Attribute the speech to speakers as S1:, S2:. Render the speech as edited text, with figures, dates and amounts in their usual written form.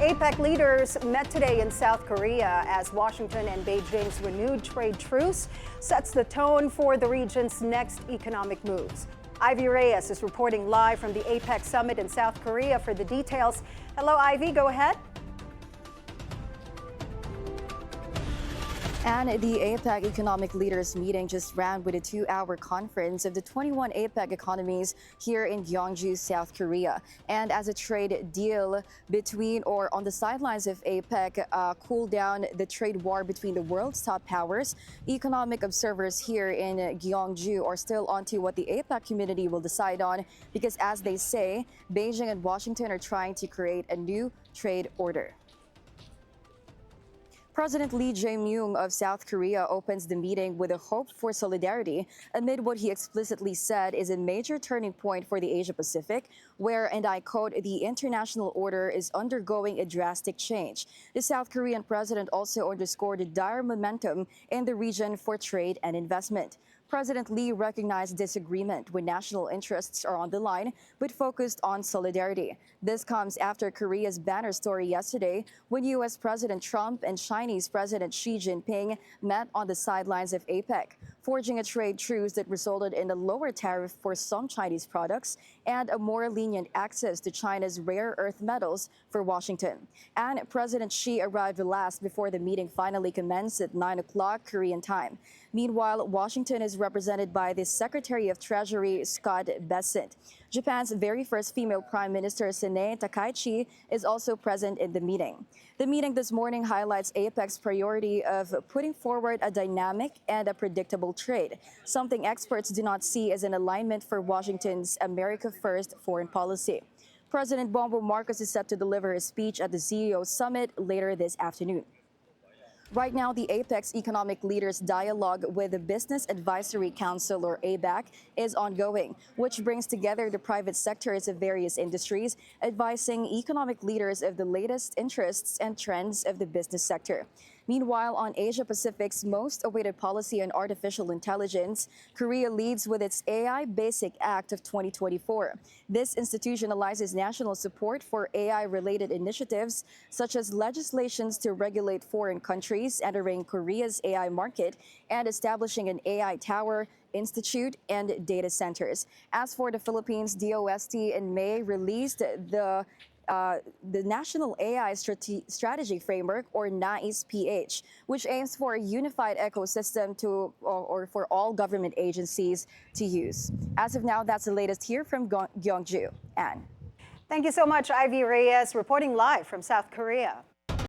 S1: APEC leaders met today in South Korea as Washington and Beijing's renewed trade truce sets the tone for the region's next economic moves. Ivy Reyes is reporting live from the APEC summit in South Korea for the details. Hello, Ivy, go ahead.
S2: And the APEC economic leaders meeting just ran with a 2-hour conference of the 21 APEC economies here in Gyeongju, South Korea. And as a trade deal between or on the sidelines of APEC cool down the trade war between the world's top powers, economic observers here in Gyeongju are still onto what the APEC community will decide on because, as they say, Beijing and Washington are trying to create a new trade order. President Lee Jae-myung of South Korea opens the meeting with a hope for solidarity amid what he explicitly said is a major turning point for the Asia-Pacific, where, and I quote, the international order is undergoing a drastic change. The South Korean president also underscored a dire momentum in the region for trade and investment. President Lee recognized disagreement when national interests are on the line, but focused on solidarity. This comes after Korea's banner story yesterday when U.S. President Trump and Chinese President Xi Jinping met on the sidelines of APEC, forging a trade truce that resulted in a lower tariff for some Chinese products and a more lenient access to China's rare earth metals for Washington. And President Xi arrived last before the meeting finally commenced at 9 o'clock Korean time. Meanwhile, Washington is represented by the Secretary of Treasury, Scott Bessent. Japan's very first female Prime Minister, Sanae Takaichi, is also present in the meeting. The meeting this morning highlights APEC's priority of putting forward a dynamic and a predictable trade, something experts do not see as an alignment for Washington's America First foreign policy. President Bongbong Marcos is set to deliver his speech at the CEO Summit later this afternoon. Right now, the APEC's economic leaders' dialogue with the Business Advisory Council, or ABAC, is ongoing, which brings together the private sectors of various industries, advising economic leaders of the latest interests and trends of the business sector. Meanwhile, on Asia-Pacific's most awaited policy on artificial intelligence, Korea leads with its AI Basic Act of 2024. This institutionalizes national support for AI-related initiatives, such as legislations to regulate foreign countries entering Korea's AI market and establishing an AI tower, institute, and data centers. As for the Philippines, DOST in May released the National AI Strategy Framework, or NAIS-PH, which aims for a unified ecosystem or for all government agencies to use. As of now, that's the latest here from Gyeongju. Anne.
S1: Thank you so much, Ivy Reyes, reporting live from South Korea.